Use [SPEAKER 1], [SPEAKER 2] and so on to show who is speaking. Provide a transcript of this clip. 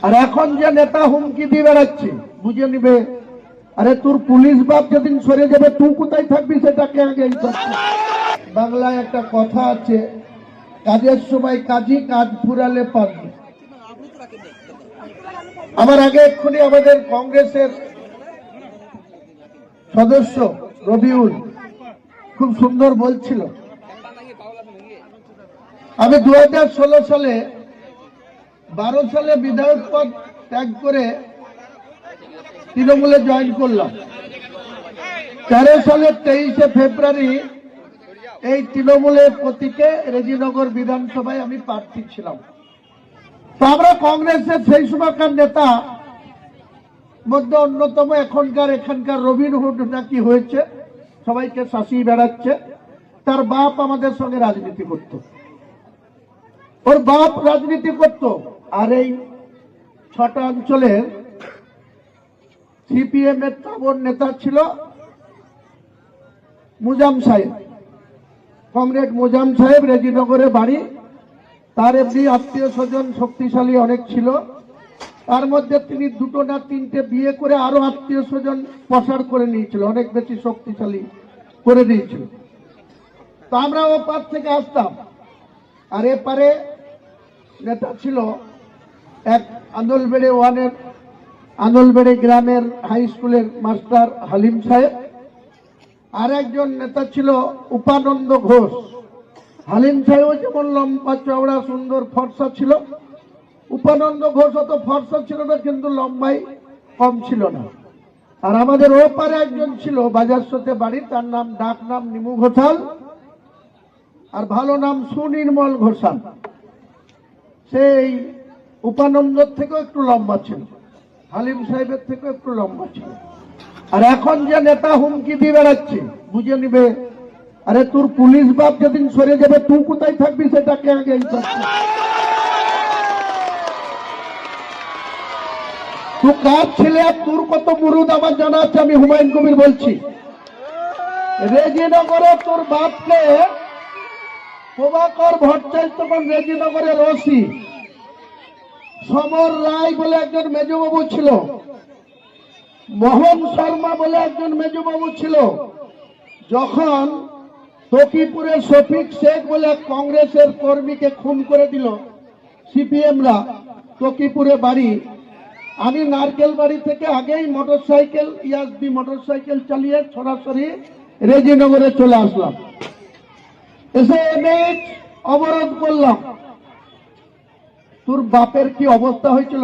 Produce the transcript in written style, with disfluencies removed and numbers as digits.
[SPEAKER 1] আর এখন যে নেতা হুমকি দিয়ে বেড়াচ্ছে বুঝে নিবে, আরে তোর পুলিশ বাপ যেদিন সরে যাবে তুই কোথায় থাকবি সেটাকে আগে। বাংলায় একটা কথা আছে, কাজের সময় কাজী, কাজ ফুরালে পারবে। আমার আগে এক্ষুনি আমাদের কংগ্রেসের সদস্য রবিউল খুব সুন্দর বলছিল, আমি 2016 সালে 12 সালে বিধায়ক পদ ত্যাগ করে তৃণমূলে জয়েন করলাম। 13 সালের 23শে ফেব্রুয়ারি এই তৃণমূলের প্রতীকে রেজিনগর বিধানসভায় আমি প্রার্থী ছিলাম। তো আমরা কংগ্রেসের সেই সময়কার নেতা মধ্যে অন্যতম এখানকার রবিনহুড নাকি হয়েছে, সবাইকে শাসিয়ে বেড়াচ্ছে। তার বাপ আমাদের সঙ্গে রাজনীতি করত, ওর বাপ রাজনীতি করত। আর এই 6টা অঞ্চলের সিপিএম এর তাবড় নেতা ছিল মুজাম সাহেব, কমরেড মুজাম সাহেব, রেজিনগরে বাড়ি। তার এমনি আত্মীয় স্বজন শক্তিশালী অনেক ছিল, তার মধ্যে তিনি 2টো না 3টে বিয়ে করে আরো আত্মীয় স্বজন প্রসার করে নিয়েছিল, অনেক বেশি শক্তিশালী করে দিয়েছিল। তো আমরা ও পার থেকে আসতাম। আর এপারে নেতা ছিল এক আন্দোলবেড়ে ওয়ানের, আন্দোলবেড়ে গ্রামের হাই স্কুলের মাস্টার হালিম সাহেব। আর একজন নেতা ছিল উপানন্দ ঘোষ। হালিম সাহেব যেমন লম্বা চওড়া সুন্দর ফর্সা ছিল, উপানন্দ ঘোষ অত ফর্সা ছিল না কিন্তু লম্বাই কম ছিল না। আর আমাদের ওপারে একজন ছিল বাজারসতে বাড়ি, তার নাম ডাক নাম নিমু ঘোষাল, আর ভালো নাম সুনির্মল ঘোষাল। সেই উপানন্দর থেকেও একটু লম্বা ছিল, হালিম সাহেবের থেকেও একটু লম্বা ছিল। আর এখন যে নেতা হুমকি দিয়ে বেড়াচ্ছে বুঝে নিবে, আরে তোর পুলিশ বাপ যেদিন সরে যাবে তুই কোথায় থাকবি সেটাকে আগে। তুই কার ছেলে আর তোর কত মুরুদ আমার জানা আছে। আমি হুমায়ুন কবির বলছি, রেজিনগরে তোর বাপকে প্রভাকর ভট্টাচার্য তখন রেজিনগরের ওসি, সমর রায় বলে একজন মেজবাবু ছিল, মোহন শর্মা বলে একজন মেজবাবু ছিল। যখন তকিপুরে শফিক শেখ বলে কংগ্রেসের কর্মীকে খুন করে দিল সিপিএমরা তকিপুরে বাড়ি, আমি নারকেল বাড়ি থেকে আগেই মোটরসাইকেল ইয়াসবি মোটরসাইকেল চালিয়ে সরাসরি রেজিনগরে চলে আসলাম। এসে অবরোধ করলাম। তোর বাপের কি অবস্থা হয়েছিল